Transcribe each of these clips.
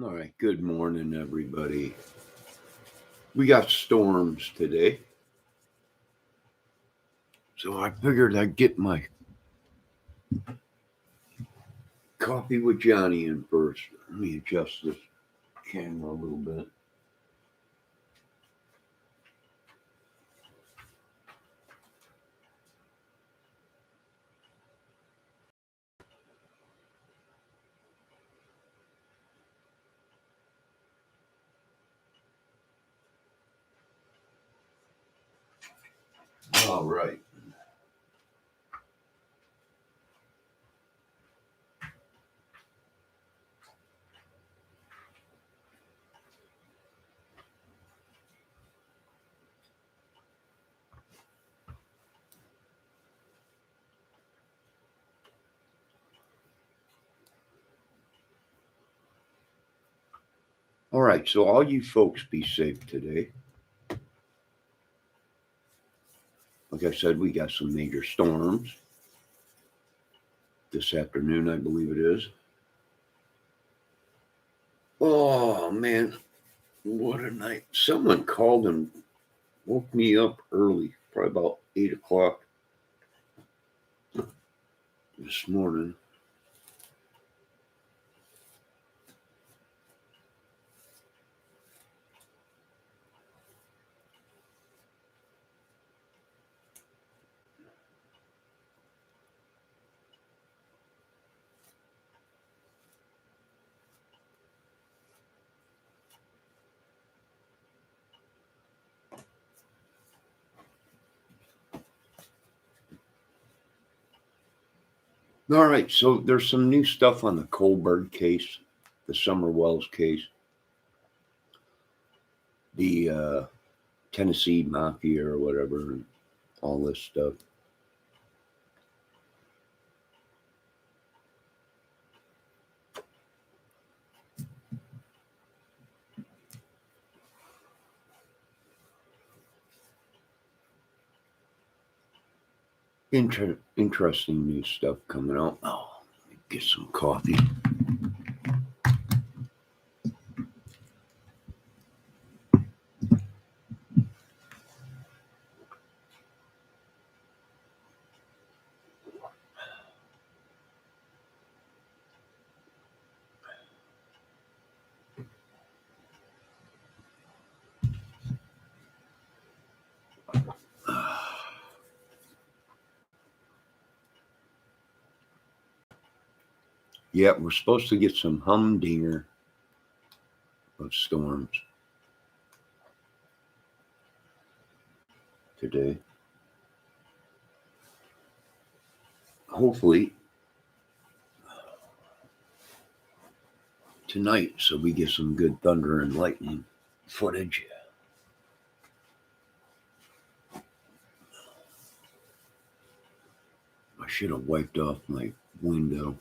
All right, good morning, everybody. We got storms today, so I figured I'd get my coffee with Johnny in first. Let me adjust this camera a little bit. All right. All right, so all you folks be safe today. Like I said, we got some major storms this afternoon, I believe it is. Oh, man, what a night. Someone called and woke me up early, probably about 8 o'clock this morning. All right, so there's some new stuff on the Colberg case, the Summer Wells case, the Tennessee Mafia or whatever, and all this stuff. Interesting new stuff coming out. Oh, let me get some coffee. Yeah, we're supposed to get some humdinger of storms today. Hopefully tonight, so we get some good thunder and lightning footage. I should have wiped off my window.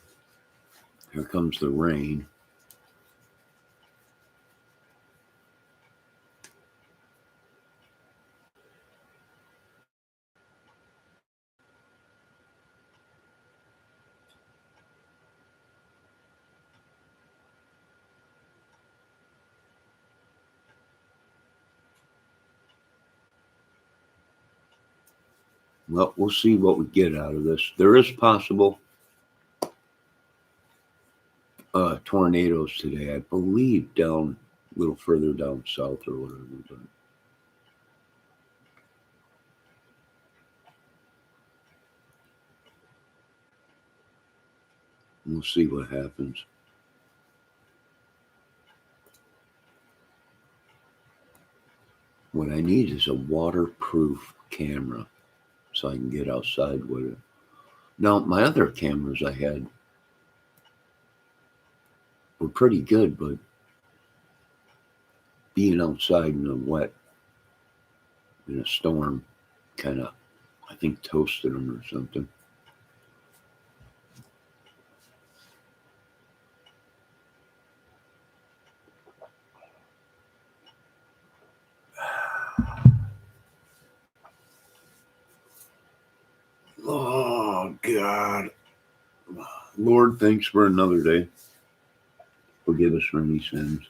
Here comes the rain. Well, we'll see what we get out of this. There is possible tornadoes today, I believe, down a little further down south or whatever. But we'll see what happens. What I need is a waterproof camera so I can get outside with it. Now, my other cameras I had were pretty good, but being outside in the wet in a storm kind of, I think, toasted them or something. Oh, God. Lord, thanks for another day. Forgive us for any sins.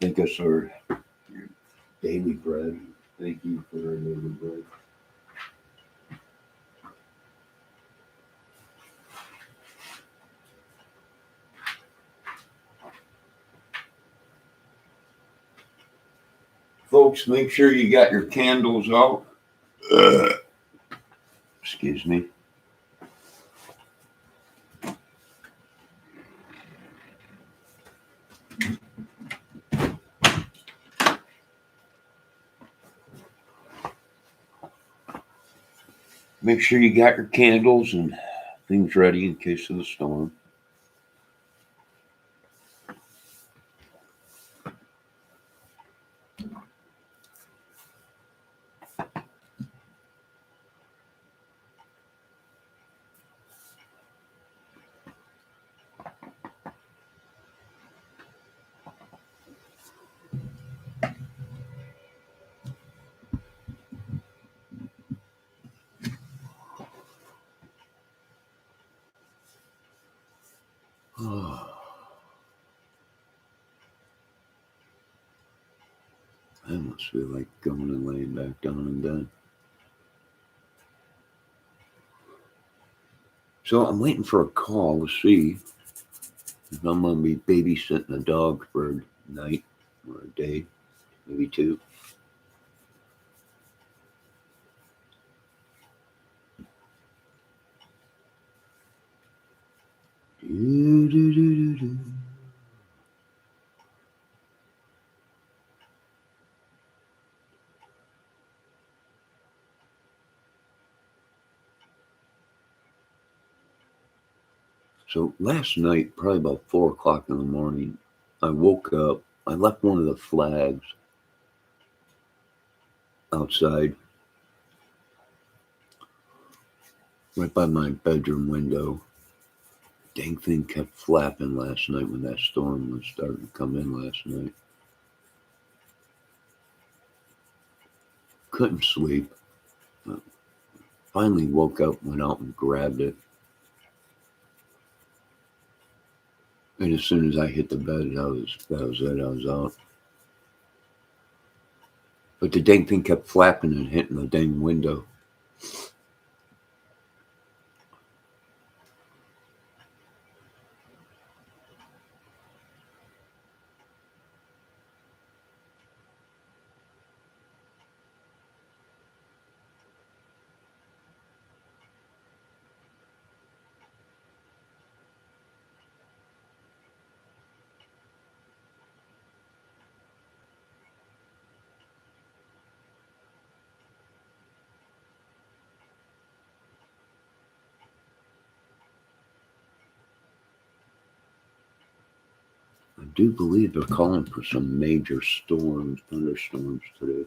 Think us our daily bread. Thank you for our daily bread. Folks, make sure you got your candles out. Excuse me. Make sure you got your candles and things ready in case of the storm. I almost feel like going and laying back down in bed. So I'm waiting for a call to see if I'm going to be babysitting a dog for a night or a day, maybe two. Do-do-do-do-do. So last night, probably about 4 o'clock in the morning, I woke up. I left one of the flags outside, right by my bedroom window. Dang thing kept flapping last night when that storm was starting to come in last night. Couldn't sleep. Finally woke up, went out and grabbed it. And as soon as I hit the bed, that was it. I was out. But the dang thing kept flapping and hitting the dang window. I do believe they're calling for some major storms, thunderstorms today.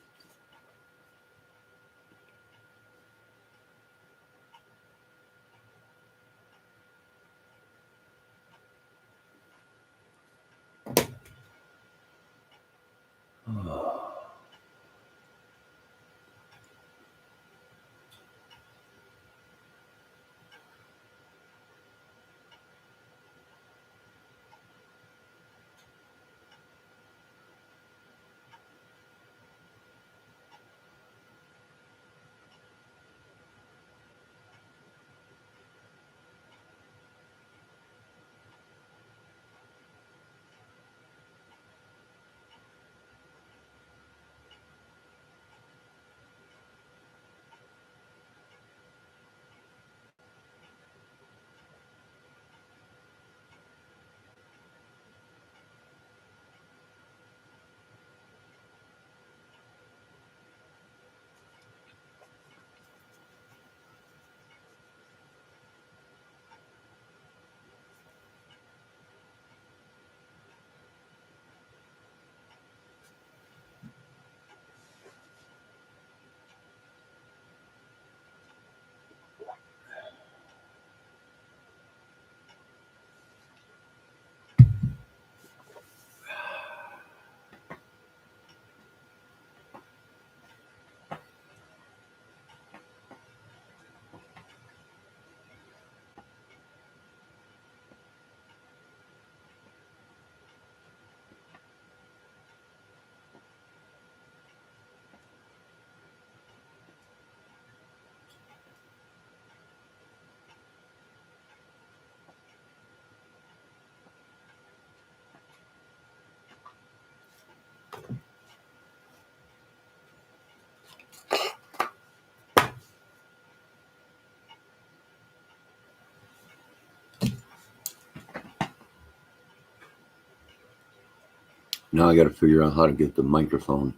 Now I got to figure out how to get the microphone.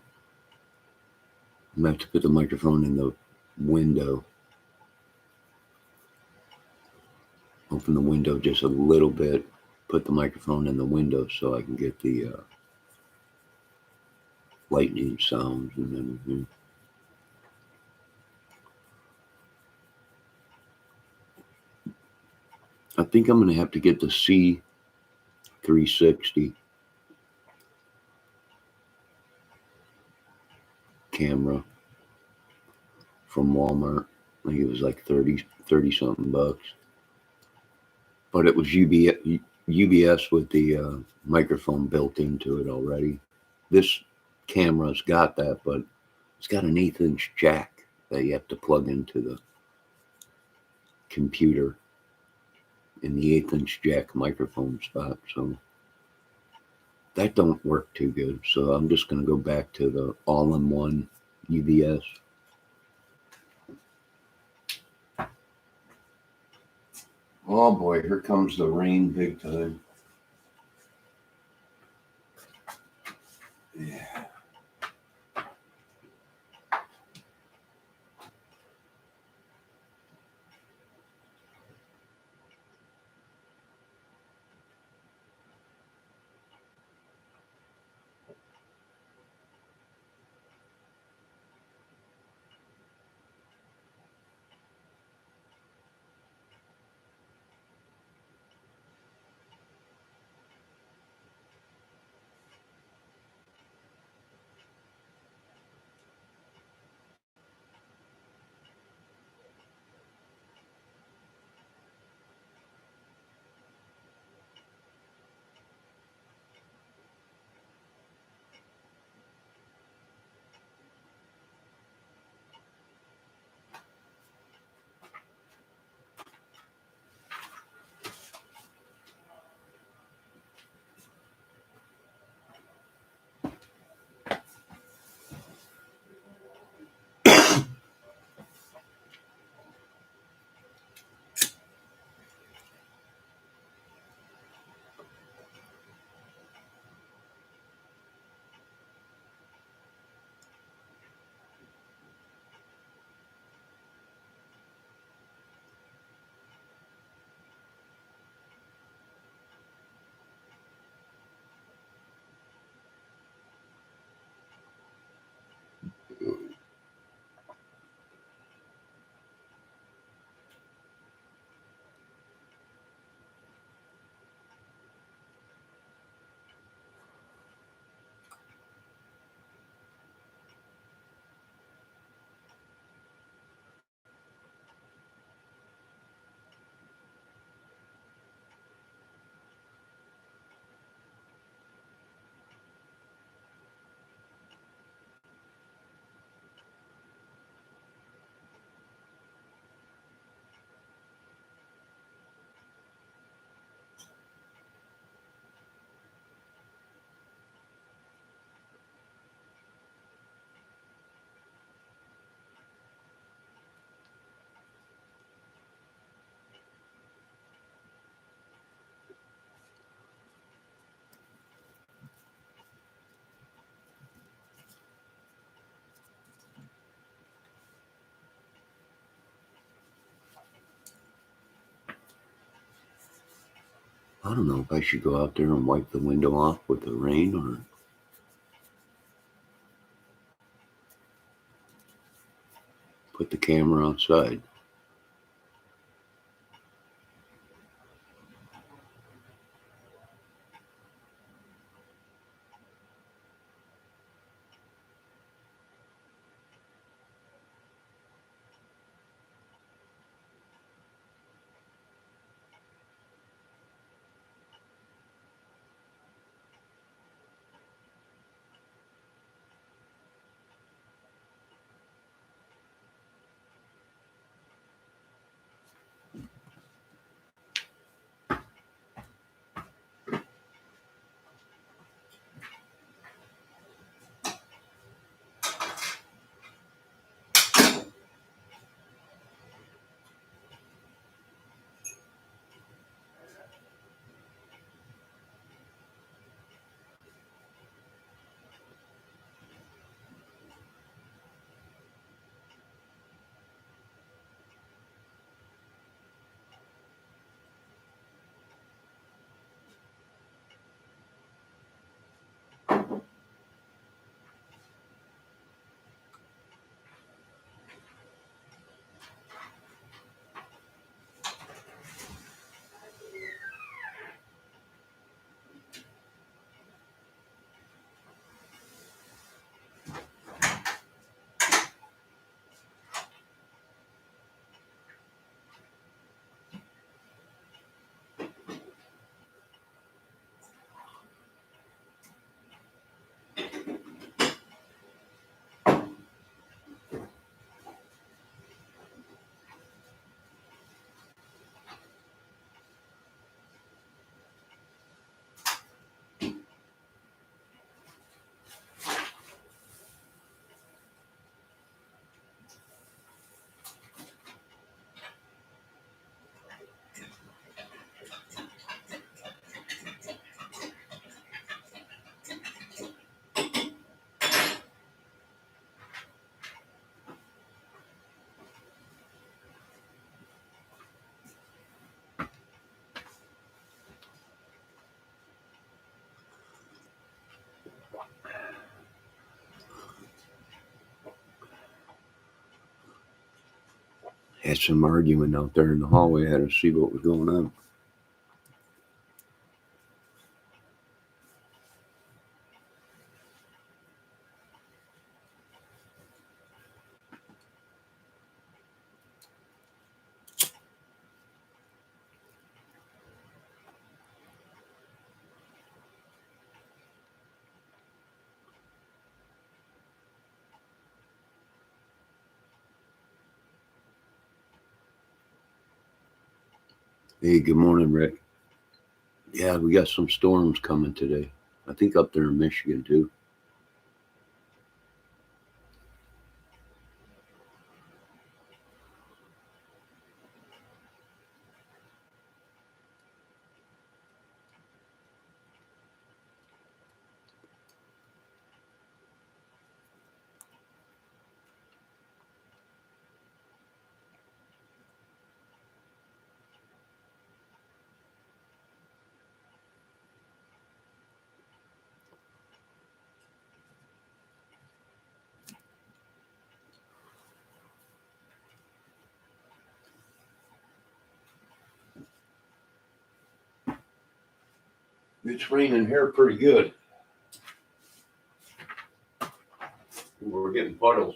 I'm going to have to put the microphone in the window. Open the window just a little bit. Put the microphone in the window so I can get the lightning sounds and everything. I think I'm going to have to get the C360 camera from Walmart. I think it was like 30 something bucks. But it was UBS with the microphone built into it already. This camera's got that, but it's got an 1/8-inch jack that you have to plug into the computer in the 1/8-inch jack microphone spot. So that don't work too good. So I'm just going to go back to the all-in-one UBS. Oh boy, here comes the rain big time. Yeah. I don't know if I should go out there and wipe the window off with the rain or put the camera outside. Had some arguing out there in the hallway. I had to see what was going on. Hey, good morning, Rick. Yeah, we got some storms coming today. I think up there in Michigan too. It's raining here pretty good. We're getting puddles.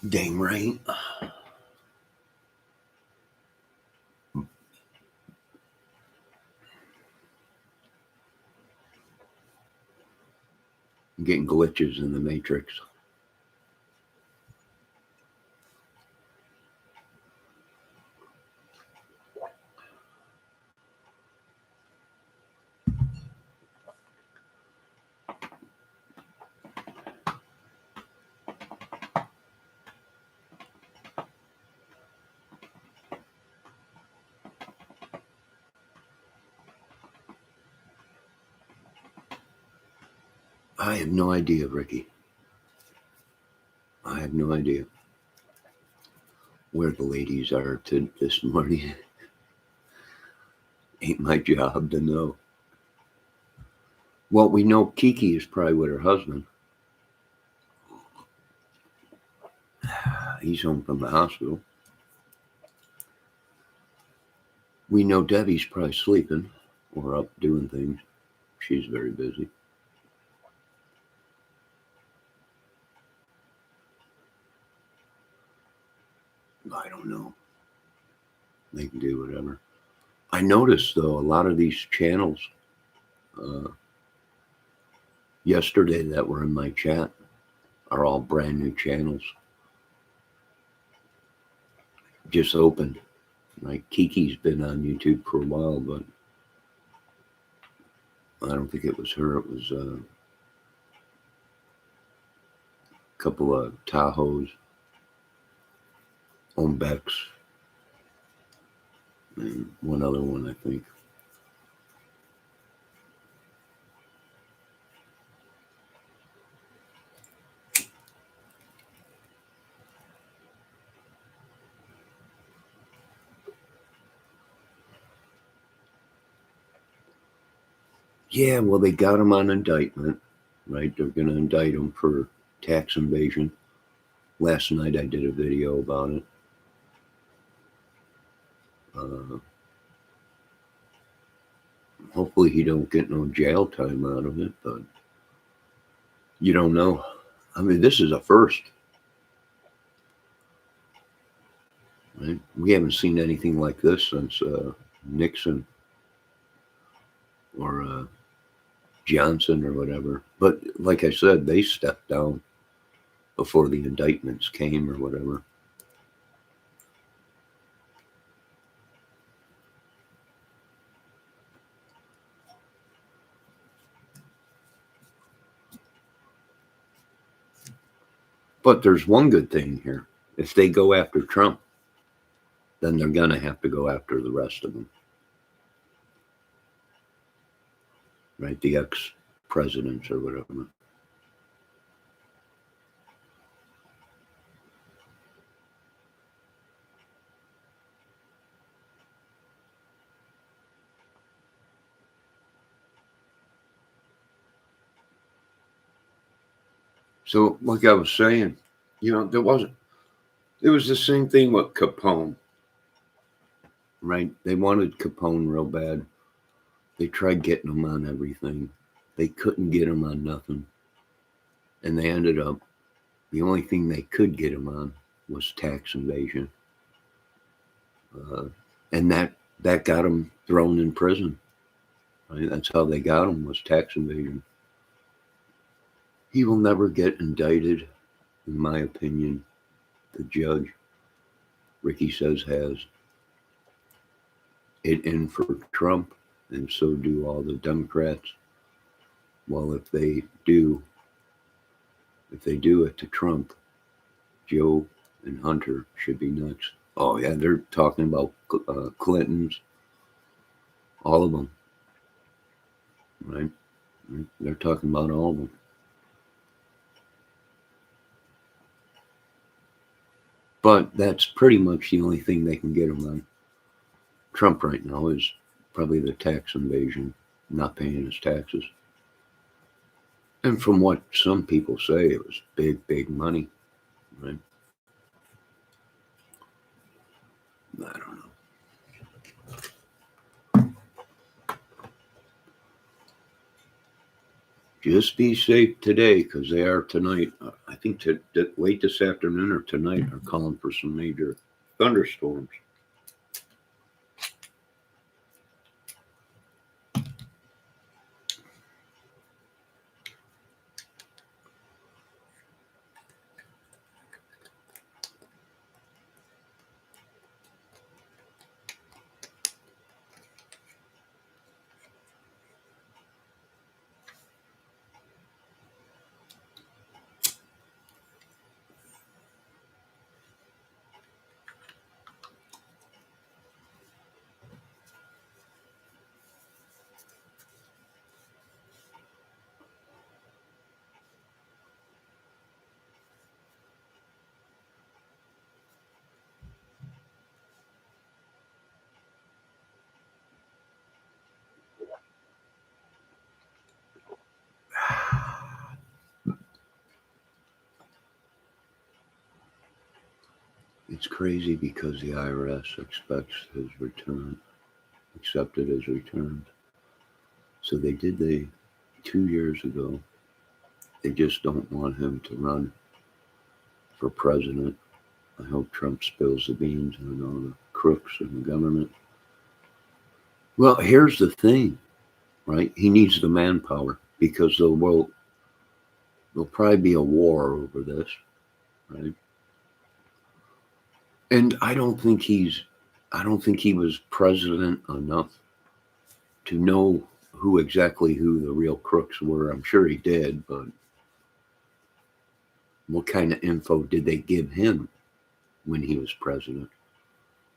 Dang rain. I'm getting glitches in the matrix. I have no idea, Ricky. I have no idea where the ladies are this morning. Ain't my job to know. Well, we know Kiki is probably with her husband. He's home from the hospital. We know Debbie's probably sleeping or up doing things. She's very busy. I don't know. They can do whatever. I noticed, though, a lot of these channels yesterday that were in my chat are all brand new channels. Just opened. Like Kiki's been on YouTube for a while, but I don't think it was her. It was a couple of Tahoes, Ombex, and one other one, I think. Yeah, well, they got him on indictment, right? They're going to indict him for tax evasion. Last night I did a video about it. Hopefully he don't get no jail time out of it, but you don't know. I mean, this is a first. Right? We haven't seen anything like this since Nixon or Johnson or whatever. But like I said, they stepped down before the indictments came or whatever. But there's one good thing here. If they go after Trump, then they're going to have to go after the rest of them, right? The ex-presidents or whatever. So, like I was saying, it was the same thing with Capone, right? They wanted Capone real bad. They tried getting him on everything. They couldn't get him on nothing. And they ended up, the only thing they could get him on was tax evasion. And that got him thrown in prison. Right? That's how they got him, was tax evasion. He will never get indicted, in my opinion. The judge, Ricky says, has it in for Trump, and so do all the Democrats. Well, if they do it to Trump, Joe and Hunter should be next. Oh yeah, they're talking about Clintons, all of them, right? They're talking about all of them. But that's pretty much the only thing they can get him on. Trump right now is probably the tax invasion, not paying his taxes. And from what some people say, it was big, big money, right? I don't know. Just be safe today, because they are tonight. I think late this afternoon or tonight are calling for some major thunderstorms. It's crazy because the IRS expects his return, accepted his return. So they 2 years ago. They just don't want him to run for president. I hope Trump spills the beans on all the crooks in the government. Well, here's the thing, right? He needs the manpower, because there'll probably be a war over this, right? And I don't think he was president enough to know who the real crooks were. I'm sure he did, but what kind of info did they give him when he was president?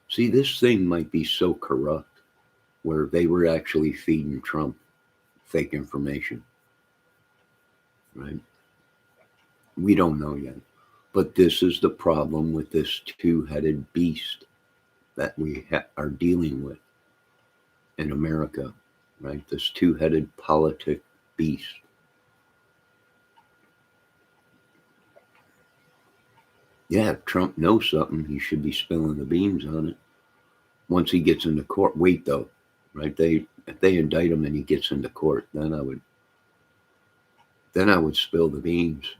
See, this thing might be so corrupt where they were actually feeding Trump fake information, right? We don't know yet. But this is the problem with this two-headed beast that we are dealing with in America, right? This two-headed politic beast. Yeah, if Trump knows something, he should be spilling the beans on it. Once he gets into court, wait though, right? If they indict him and he gets into court, then I would spill the beans.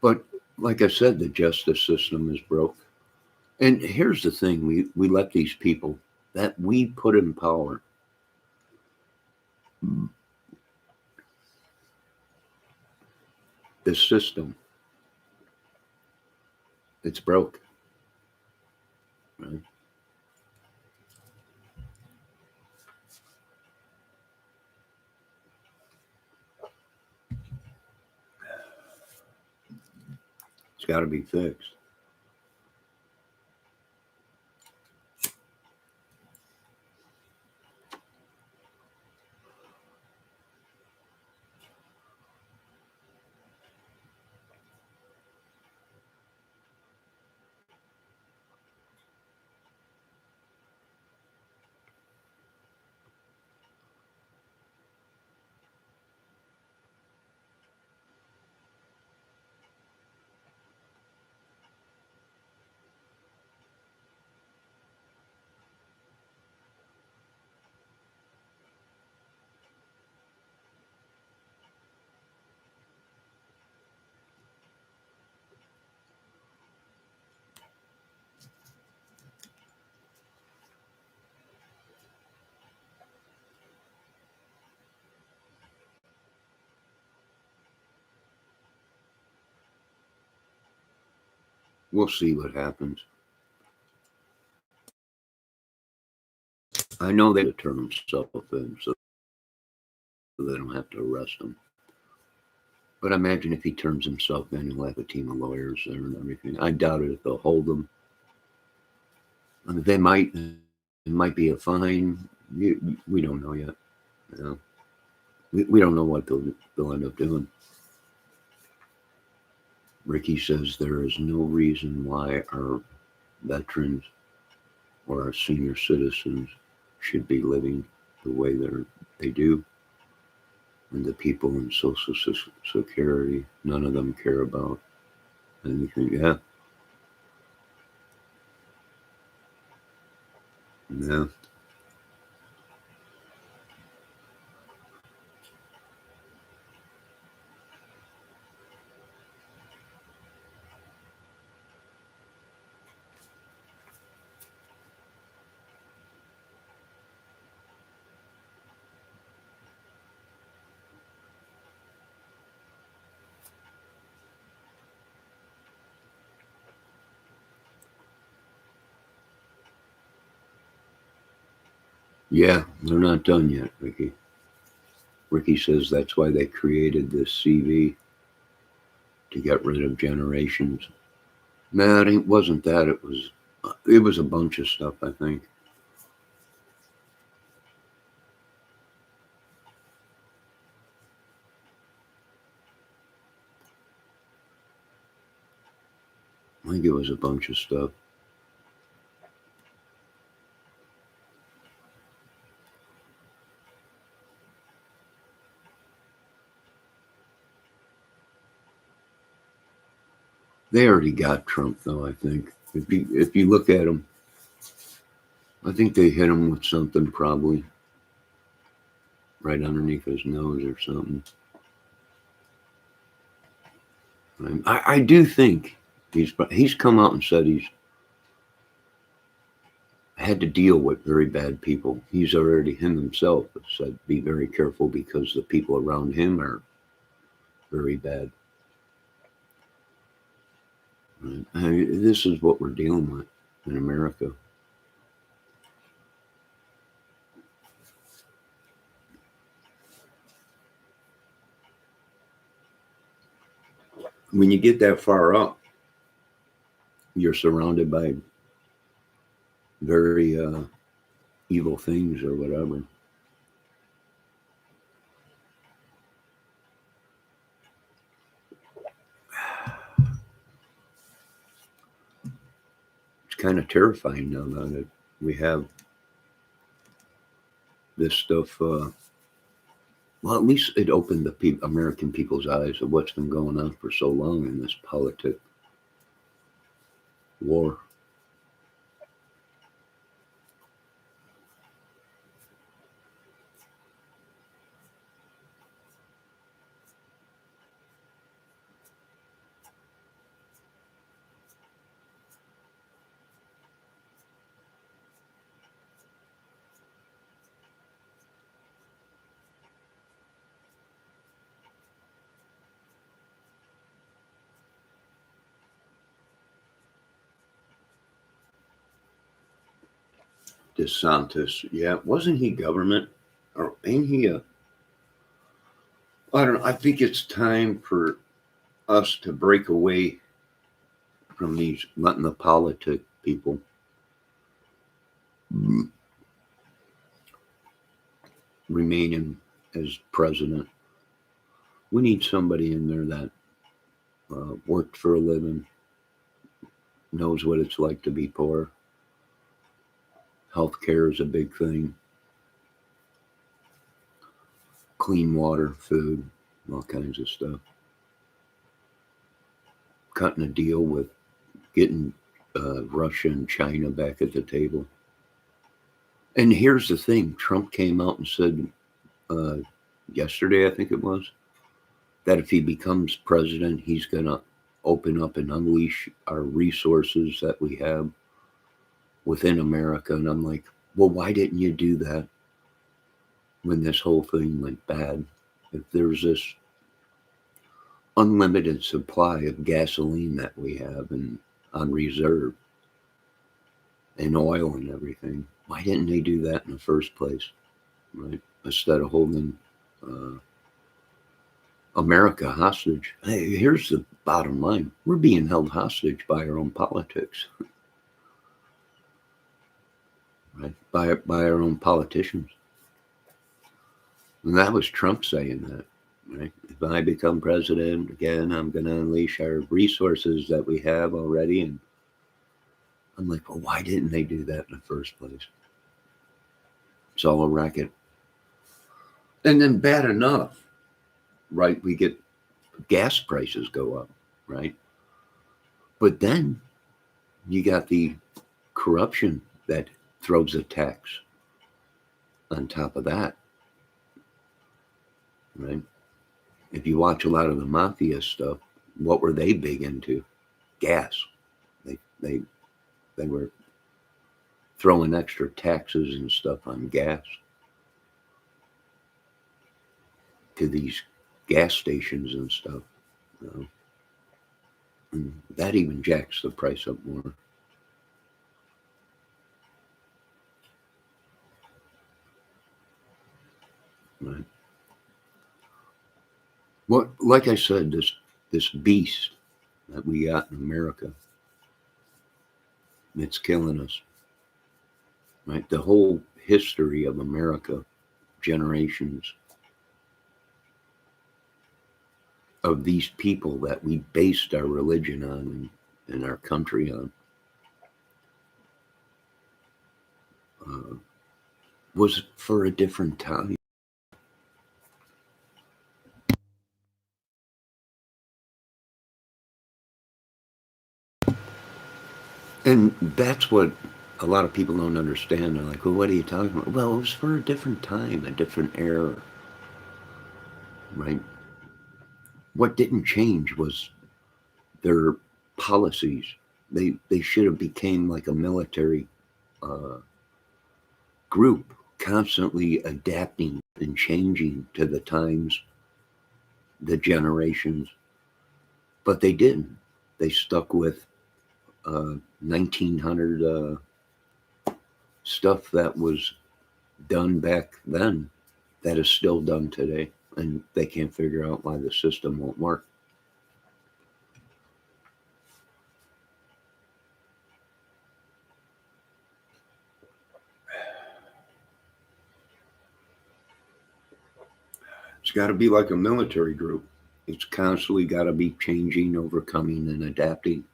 But like I said, the justice system is broke. And here's the thing: we let these people that we put in power, the system, it's broke, right? It's got to be fixed. We'll see what happens. I know they turn himself in so they don't have to arrest him. But imagine if he turns himself in, he'll have a team of lawyers there and everything. I doubt it if they'll hold him. I mean, it might be a fine. We don't know yet. You know? We don't know what they'll end up doing. Ricky says there is no reason why our veterans or our senior citizens should be living the way they do. And the people in Social Security, none of them care about anything. Yeah. Yeah. Yeah, they're not done yet, Ricky. Ricky says that's why they created this CV to get rid of generations. No, it wasn't that. It was a bunch of stuff, I think. I think it was a bunch of stuff. They already got Trump, though. I think if you look at him, I think they hit him with something probably right underneath his nose or something. I do think he's come out and said he's had to deal with very bad people. He's already himself said be very careful because the people around him are very bad. Right? This is what we're dealing with in America. When you get that far up, you're surrounded by very evil things or whatever. It's kind of terrifying now that we have this stuff. Well, at least it opened the American people's eyes of what's been going on for so long in this politic war. DeSantis, yeah, wasn't he government, or ain't he a? I don't know. I think it's time for us to break away from these letting the politic people remain in as president. We need somebody in there that worked for a living, knows what it's like to be poor. Healthcare is a big thing. Clean water, food, all kinds of stuff. Cutting a deal with getting Russia and China back at the table. And here's the thing: Trump came out and said uh, yesterday, I think it was, that if he becomes president, he's going to open up and unleash our resources that we have within America. And I'm like, well, why didn't you do that when this whole thing went bad? If there's this unlimited supply of gasoline that we have and on reserve and oil and everything, why didn't they do that in the first place, right? Instead of holding America hostage. Hey, here's the bottom line: we're being held hostage by our own politics, right? By our own politicians. And that was Trump saying that, right? If I become president again, I'm going to unleash our resources that we have already. And I'm like, well, why didn't they do that in the first place? It's all a racket. And then bad enough, right? We get gas prices go up, right? But then you got the corruption that throws a tax on top of that, right? If you watch a lot of the mafia stuff, what were they big into? Gas. They were throwing extra taxes and stuff on gas to these gas stations and stuff. You know? And that even jacks the price up more. Right. Well, like I said, this beast that we got in America, it's killing us. Right. The whole history of America, generations of these people that we based our religion on and our country on, was for a different time. And that's what a lot of people don't understand. They're like, well, what are you talking about? Well, it was for a different time, a different era, right? What didn't change was their policies. They should have became like a military uh, group, constantly adapting and changing to the times, the generations. But they didn't. They stuck with 1900 stuff that was done back then that is still done today, and they can't figure out why the system won't work. It's got to be like a military group. It's constantly got to be changing, overcoming, and adapting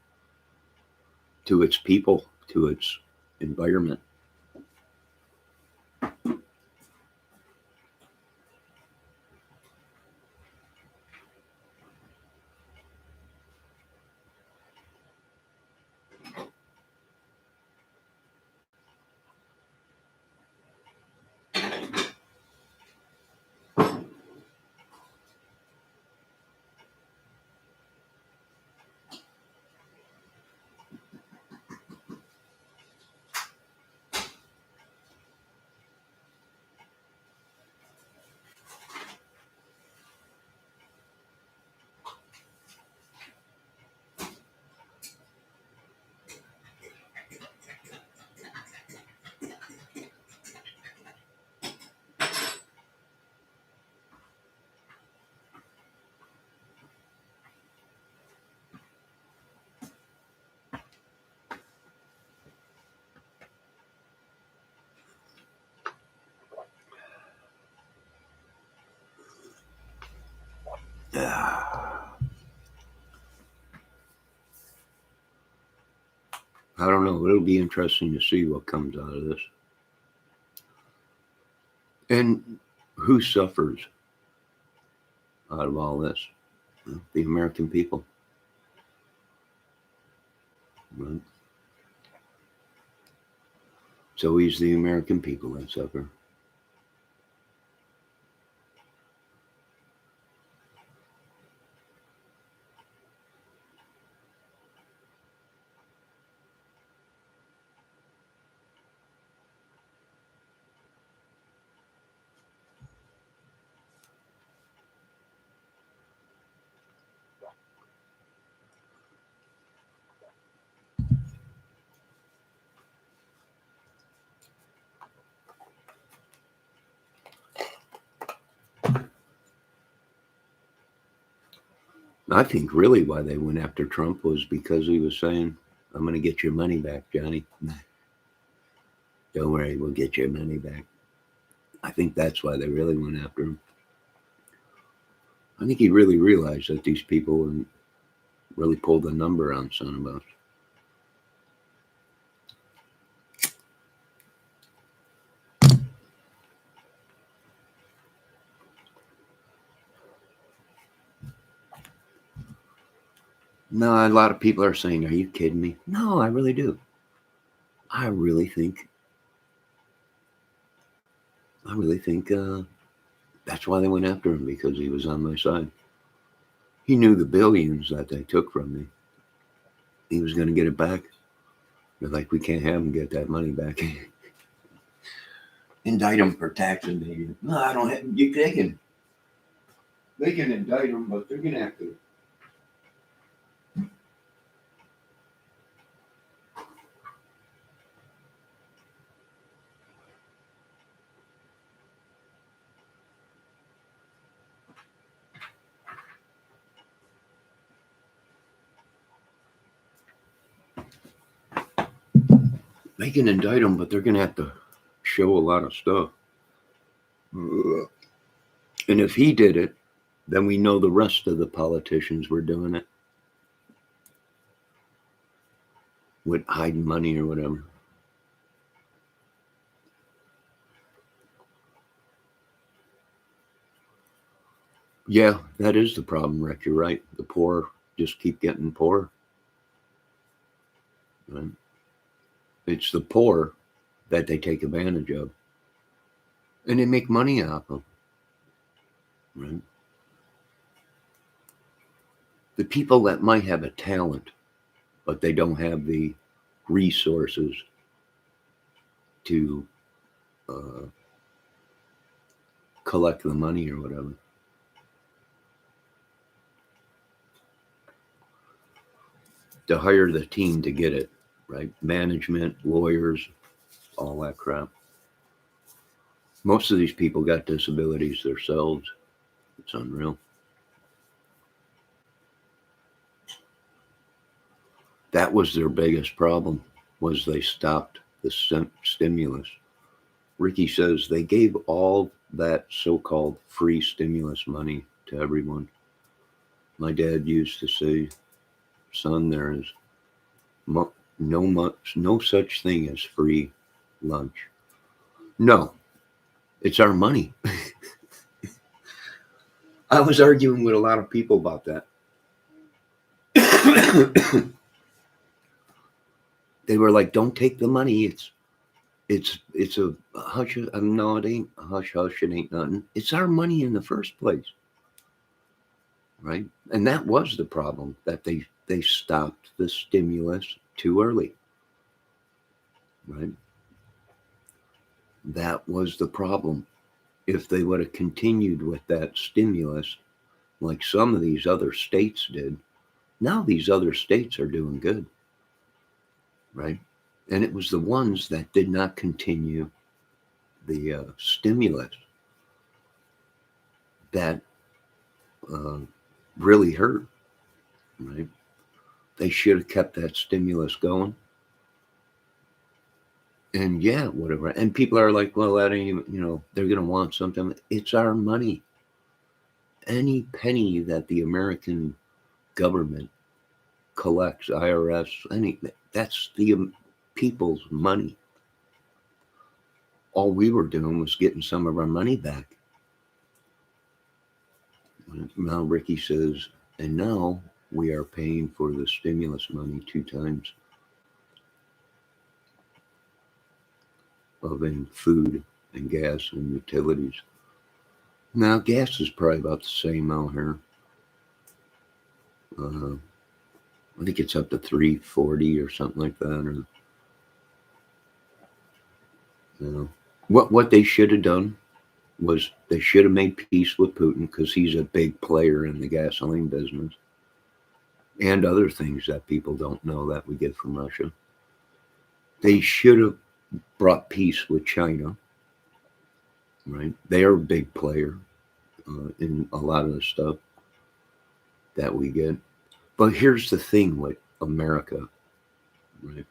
to its people, to its environment. I don't know. It'll be interesting to see what comes out of this. And who suffers out of all this? Well, the American people. Right? It's always the American people that suffer. I think really why they went after Trump was because he was saying, I'm going to get your money back, Johnny. Don't worry, we'll get your money back. I think that's why they really went after him. I think he really realized that these people really pulled the number on some of us. No, a lot of people are saying, are you kidding me? No, I really do. I really think that's why they went after him, because he was on my side. He knew the billions that they took from me. He was going to get it back. They're like, we can't have him get that money back. Indict him for tax evasion. No, I don't have. They can indict him, but they're going to have to. They can indict him, but they're going to have to show a lot of stuff. And if he did it, then we know the rest of the politicians were doing it with hiding money or whatever. Yeah, that is the problem, Rick. You're right. The poor just keep getting poorer. Right? It's the poor that they take advantage of. And they make money off them. Right? The people that might have a talent, but they don't have the resources to collect the money or whatever. To hire the team to get it, right? Management, lawyers, all that crap. Most of these people got disabilities themselves. It's unreal. That was their biggest problem, was they stopped the stimulus. Ricky says they gave all that so-called free stimulus money to everyone. My dad used to say, son, there is no such thing as free lunch. No, it's our money. I was arguing with a lot of people about that. They were like, don't take the money. It's a hush. No, it ain't a hush hush. It ain't nothing. It's our money in the first place. Right? And that was the problem, that they stopped the stimulus too early. Right? That was the problem. If they would have continued with that stimulus, like some of these other states did, now these other states are doing good. Right? And it was the ones that did not continue the stimulus that really hurt. Right? They should have kept that stimulus going. And yeah, whatever. And people are like, well, that ain't even, they're going to want something. It's our money. Any penny that the American government collects, IRS, anything, That's the people's money. All we were doing was getting some of our money back. Now Ricky says, and now we are paying for the stimulus money 2 times of in food and gas and utilities. Now gas is probably about the same out here. I think it's up to 340 or something like that. Or you know, what they should have done was they should have made peace with Putin because he's a big player in the gasoline business and other things that people don't know that we get from Russia. They should have brought peace with China, right? They are a big player in a lot of the stuff that we get. But here's the thing with America, right?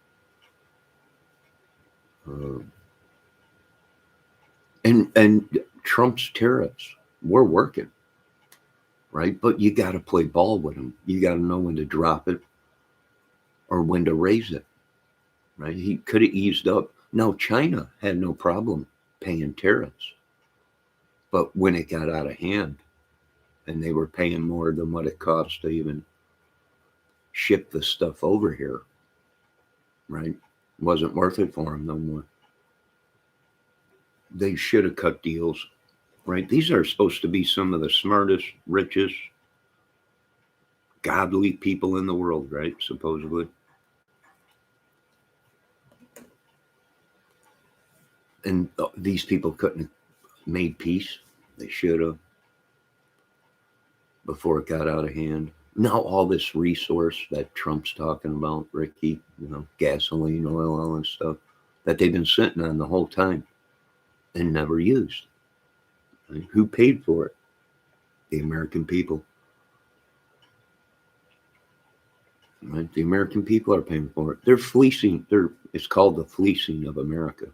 Uh, and Trump's tariffs, we're working, right? But you got to play ball with them. You got to know when to drop it or when to raise it, right? He could have eased up. Now, China had no problem paying tariffs. But when it got out of hand and they were paying more than what it cost to even ship the stuff over here, right? Wasn't worth it for them no more. They should have cut deals, right? These are supposed to be some of the smartest, richest, godly people in the world, right? Supposedly. And these people couldn't have made peace. They should have before it got out of hand. Now all this resource that Trump's talking about, Ricky, gasoline, oil, all this stuff that they've been sitting on the whole time and never used. Right? Who paid for it? The American people. Right? The American people are paying for it. They're fleecing. It's called the fleecing of America.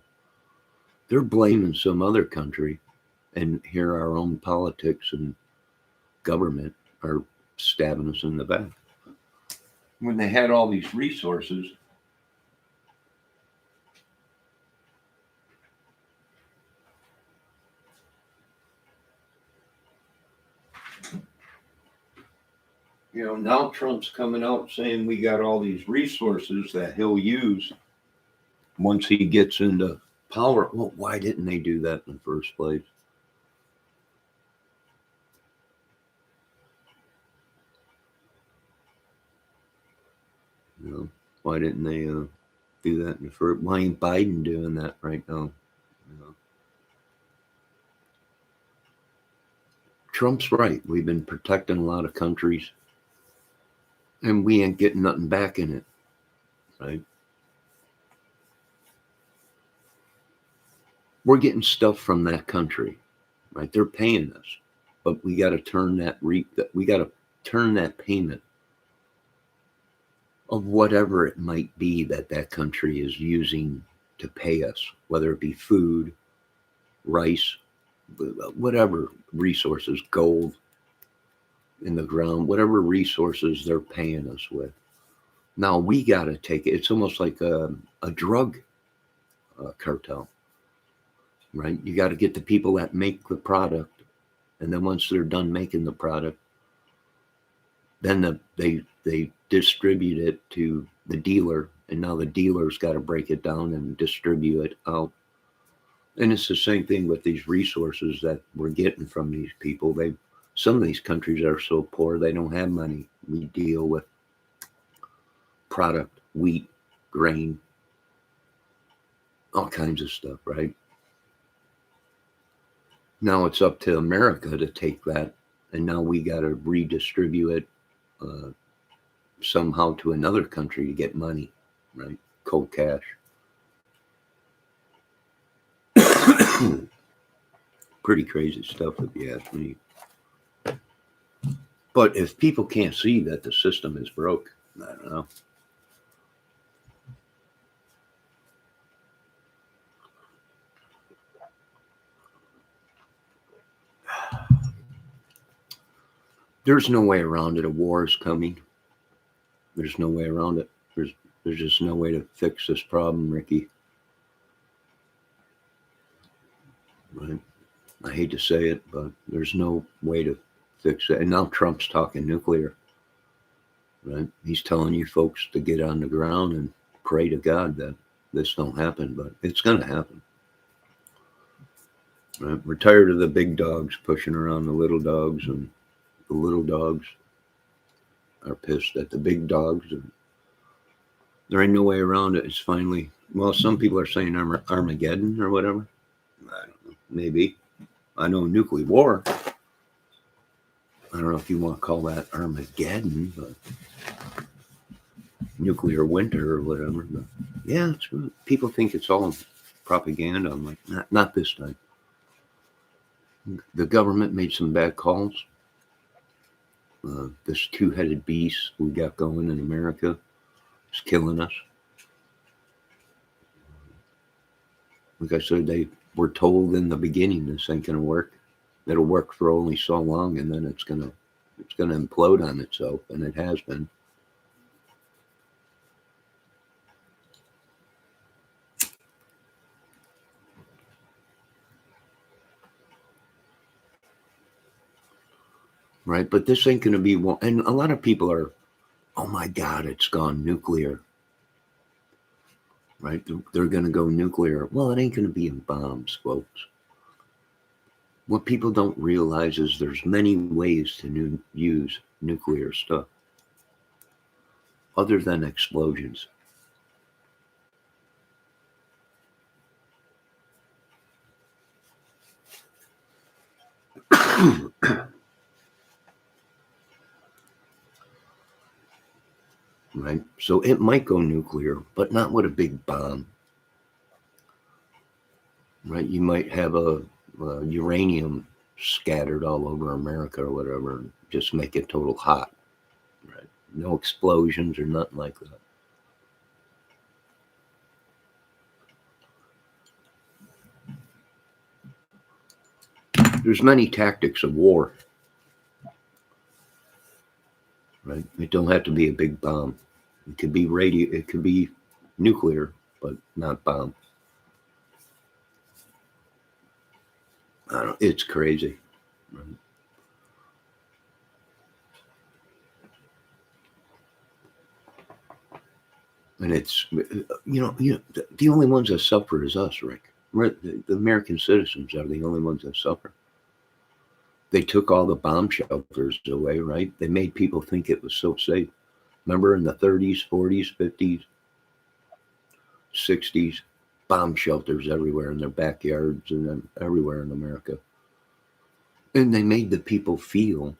They're blaming some other country, and here our own politics and government are stabbing us in the back. When they had all these resources, now Trump's coming out saying we got all these resources that he'll use once he gets into power. Well, why didn't they do that in the first place? Why didn't they do that in the first? Why ain't Biden doing that right now? Trump's right. We've been protecting a lot of countries, and we ain't getting nothing back in it, right? We're getting stuff from that country, right? They're paying us, but we got to turn that payment of whatever it might be that country is using to pay us, whether it be food, rice, whatever resources, gold in the ground, whatever resources they're paying us with. Now we got to take it. It's almost like a drug cartel, right? You got to get the people that make the product, and then once they're done making the product, then they distribute it to the dealer, and now the dealer's got to break it down and distribute it out. And it's the same thing with these resources that we're getting from these people. Some of these countries are so poor they don't have money. We deal with product, wheat, grain, all kinds of stuff, right? Now it's up to America to take that, and now we got to redistribute it somehow to another country to get money, right? Cold cash. Pretty crazy stuff, if you ask me. But if people can't see that the system is broke, I don't know. There's no way around it. A war is coming. There's no way around it. There's just no way to fix this problem, Ricky. Right? I hate to say it, but there's no way to fix it. And now Trump's talking nuclear. Right? He's telling you folks to get on the ground and pray to God that this don't happen, but it's going to happen. Right? We're tired of the big dogs pushing around the little dogs, and the little dogs are pissed at the big dogs. And there ain't no way around it. It's finally, well, some people are saying Armageddon or whatever. I don't know. Maybe. I know nuclear war. I don't know if you want to call that Armageddon, but nuclear winter or whatever. But yeah, it's, people think it's all propaganda. I'm like, not this time. The government made some bad calls. This two-headed beast we got going in America is killing us. Like I said, they were told in the beginning this ain't gonna work. It'll work for only so long, and then it's gonna implode on itself, and it has been. Right, but this ain't gonna be one. And a lot of people are, oh my God, it's gone nuclear. Right, they're gonna go nuclear. Well, it ain't gonna be in bombs, folks. What people don't realize is there's many ways to use nuclear stuff other than explosions. Right? So it might go nuclear, but not with a big bomb. Right? You might have a uranium scattered all over America or whatever, and just make it total hot. Right? No explosions or nothing like that. There's many tactics of war. Right? It don't have to be a big bomb. It could be it could be nuclear, but not bomb. It's crazy. Right? And it's, the only ones that suffer is us, Rick. The American citizens are the only ones that suffer. They took all the bomb shelters away, right? They made people think it was so safe. Remember in the 30s, 40s, 50s, 60s, bomb shelters everywhere in their backyards and everywhere in America. And they made the people feel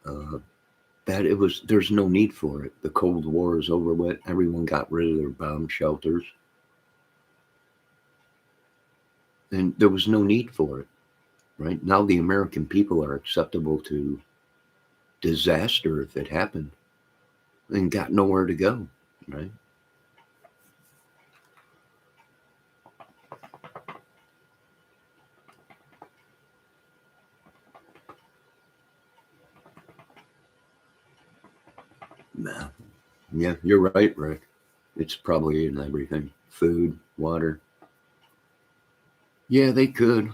that there's no need for it. The Cold War is over with. Everyone got rid of their bomb shelters. And there was no need for it, right? Now the American people are acceptable to disaster if it happened and got nowhere to go, right? Yeah, you're right, Rick. It's probably in everything. Food, water. Yeah, they could.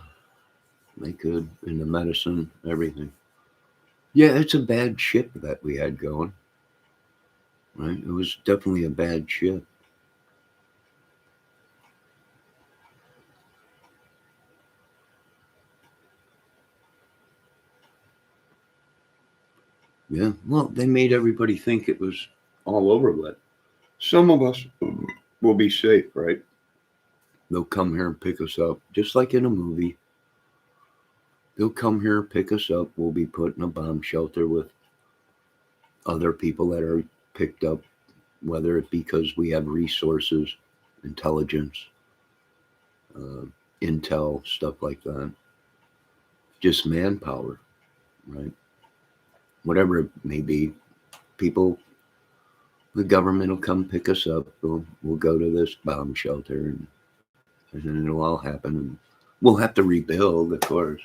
They could. In the medicine, everything. Yeah, it's a bad ship that we had going. Right? It was definitely a bad ship. Yeah, well, they made everybody think it was all over with. Some of us will be safe, right? They'll come here and pick us up, just like in a movie. They'll come here, pick us up. We'll be put in a bomb shelter with other people that are picked up, whether it be because we have resources, intelligence, intel, stuff like that. Just manpower, right? Whatever it may be, people, the government will come pick us up. We'll go to this bomb shelter, and then it'll all happen. And we'll have to rebuild, of course.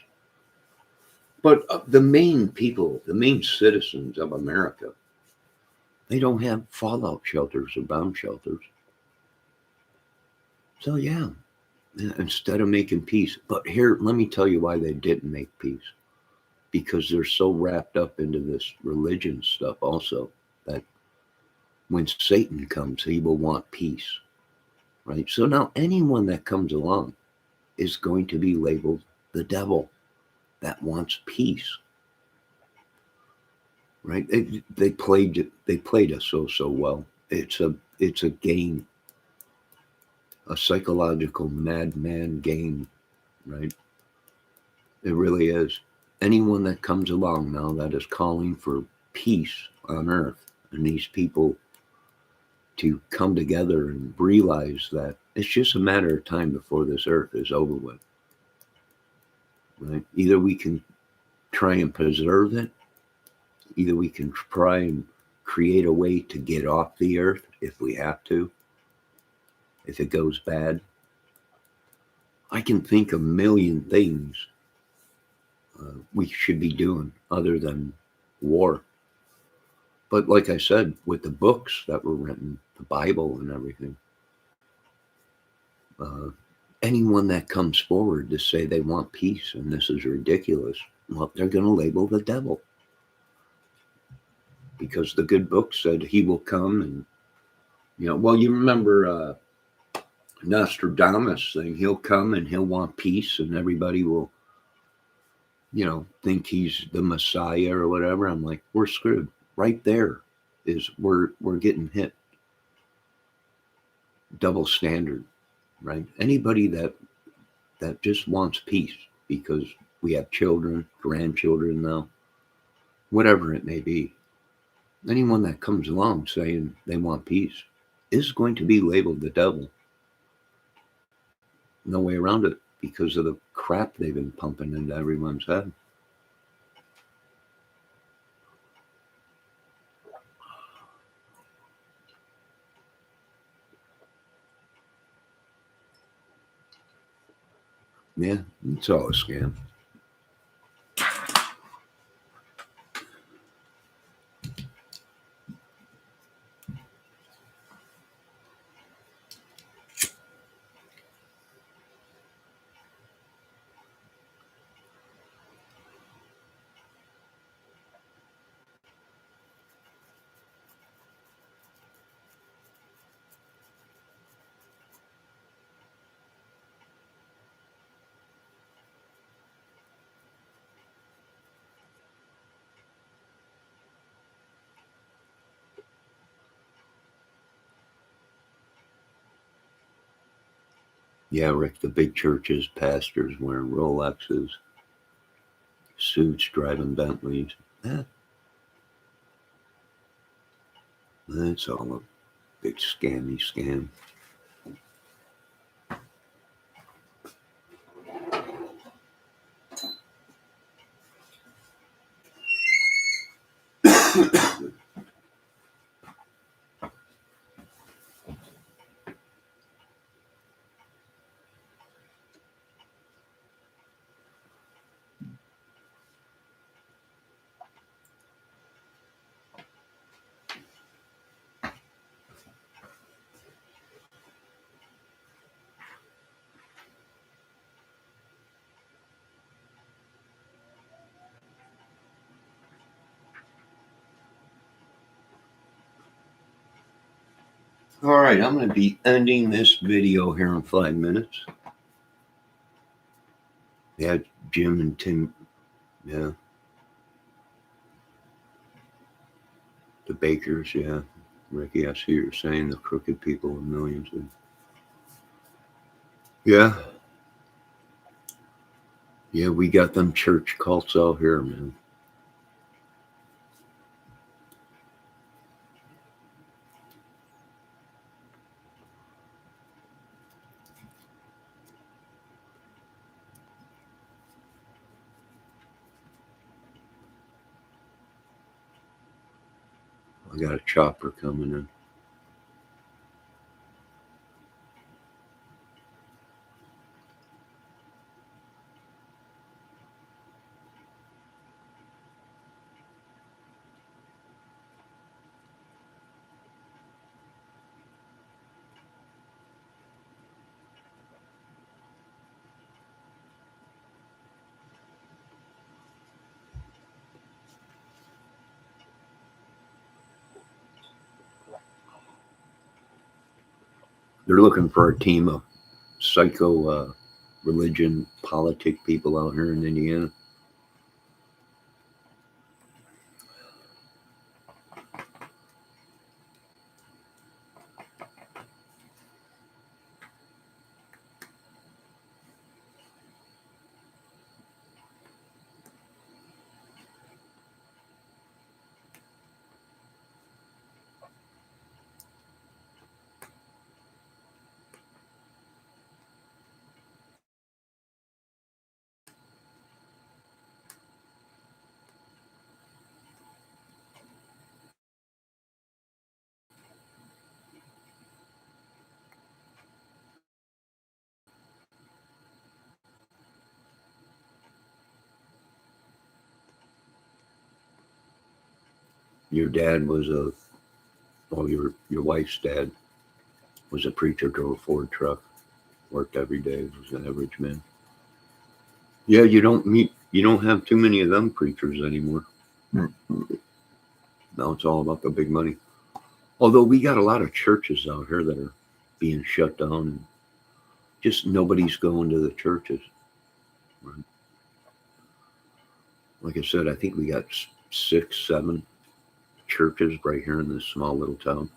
But the main people, the main citizens of America, They don't have fallout shelters or bomb shelters. So yeah, instead of making peace. But here, let me tell you why they didn't make peace. Because they're so wrapped up into this religion stuff also that when Satan comes, he will want peace, right? So now anyone that comes along is going to be labeled the devil that wants peace, right? They played us so well. It's a game, a psychological madman game, right? It really is. Anyone that comes along now that is calling for peace on earth, and these people to come together and realize that it's just a matter of time before this earth is over with, right? Either we can try and preserve it, either we can try and create a way to get off the earth if we have to, if it goes bad. I can think of a million things we should be doing other than war. But like I said, with the books that were written, the Bible and everything, uh, anyone that comes forward to say they want peace and this is ridiculous, well, they're going to label the devil because the good book said he will come and, well, you remember Nostradamus thing, he'll come and he'll want peace and everybody will, think he's the Messiah or whatever. I'm like, we're screwed. Right there is we're getting hit. Double standard, right? Anybody that just wants peace because we have children, grandchildren now, whatever it may be. Anyone that comes along saying they want peace is going to be labeled the devil. No way around it because of the crap they've been pumping into everyone's head. Yeah, it's all a scam. Yeah, Rick, the big churches, pastors wearing Rolexes, suits, driving Bentleys. Eh, it's all a big scam. All right, I'm going to be ending this video here in 5 minutes. Yeah, Jim and Tim, yeah. The bakers, yeah. Ricky, I see you're saying the crooked people of millions. Yeah. Yeah, we got them church cults out here, man. I got a chopper coming in. They're looking for a team of psycho religion, politic people out here in Indiana. Your dad was your wife's dad was a preacher, drove a Ford truck, worked every day, was an average man. Yeah, you don't have too many of them preachers anymore. Now it's all about the big money. Although we got a lot of churches out here that are being shut down and just nobody's going to the churches. Right? Like I said, I think we got 6, 7 churches right here in this small little town.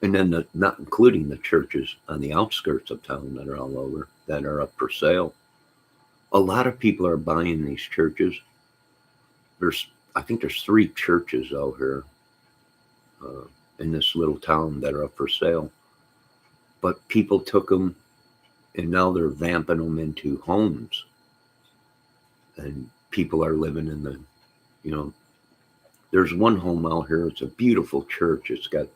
And then not including the churches on the outskirts of town that are all over that are up for sale. A lot of people are buying these churches. I think there's 3 churches out here in this little town that are up for sale. But people took them and now they're vamping them into homes. And people are living in the, there's one home out here. It's a beautiful church. It's got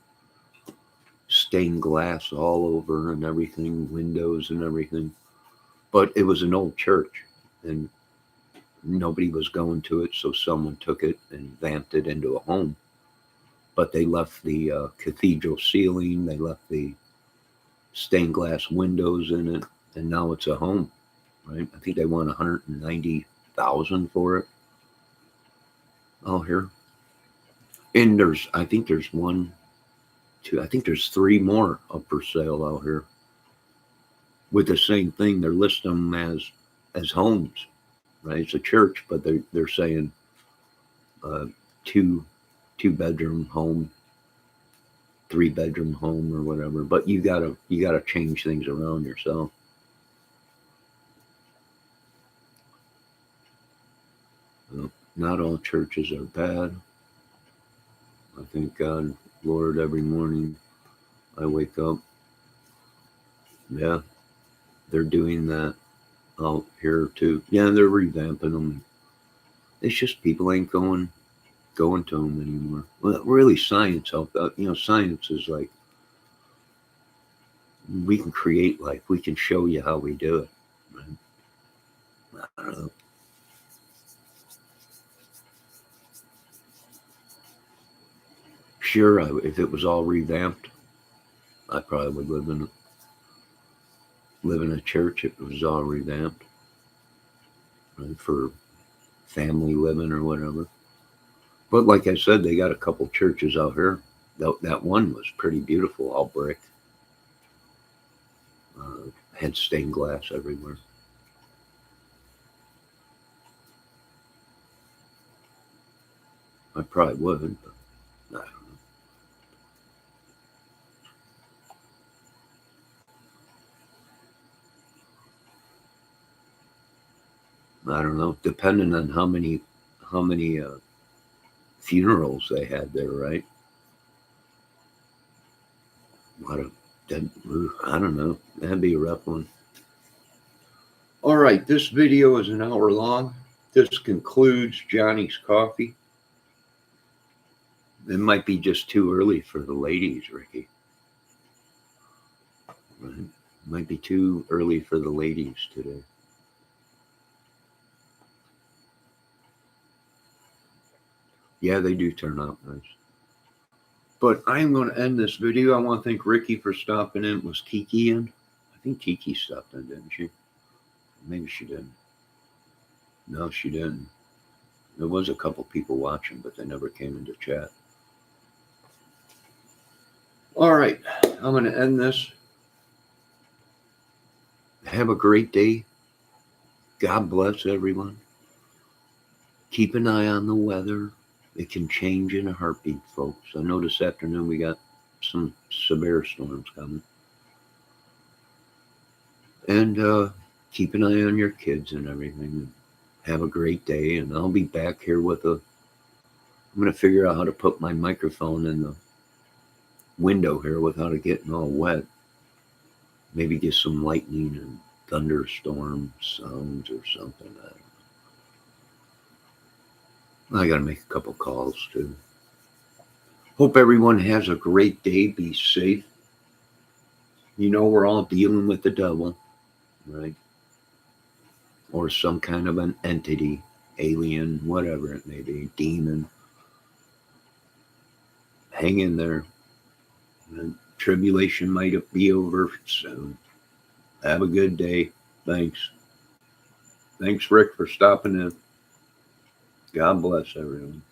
stained glass all over and everything, windows and everything. But it was an old church and nobody was going to it. So someone took it and vamped it into a home. But they left the cathedral ceiling. They left the stained glass windows in it. And now it's a home, right? I think they want 190,000 for it out here. And I think there's 1, 2, I think there's 3 more up for sale out here with the same thing. They're listing them as homes, right? It's a church, but they're saying 2-bedroom home, 3-bedroom home, or whatever. But you gotta change things around yourself. Well, not all churches are bad. I thank God, Lord, every morning I wake up. Yeah, they're doing that out here too. Yeah, they're revamping them. It's just people ain't going to them anymore. Well, really, science helped out. Science is like we can create life. We can show you how we do it. Right? I don't know. Sure, if it was all revamped, I probably would live in a church if it was all revamped, right, for family living or whatever. But like I said, they got a couple churches out here. That one was pretty beautiful, all brick. Had stained glass everywhere. I probably would, but I don't know. I don't know. Depending on how many funerals they had there, right? A lot of dead. I don't know. That'd be a rough one. All right, this video is an hour long. This concludes Johnny's coffee. It might be just too early for the ladies, Ricky. Right? It might be too early for the ladies today. Yeah, they do turn out nice. But I'm going to end this video. I want to thank Ricky for stopping in. Was Kiki in? I think Kiki stopped in, didn't she? Maybe she didn't. No, she didn't. There was a couple people watching, but they never came into chat. All right, I'm going to end this. Have a great day. God bless everyone. Keep an eye on the weather. It can change in a heartbeat, folks. I know this afternoon we got some severe storms coming. And keep an eye on your kids and everything. Have a great day. And I'll be back here with I'm going to figure out how to put my microphone in the window here without it getting all wet. Maybe get some lightning and thunderstorm sounds or something. I got to make a couple calls too. Hope everyone has a great day. Be safe. You know, we're all dealing with the devil, right? Or some kind of an entity, alien, whatever it may be, demon. Hang in there. The tribulation might be over soon. Have a good day. Thanks. Thanks, Rick, for stopping in. God bless everyone.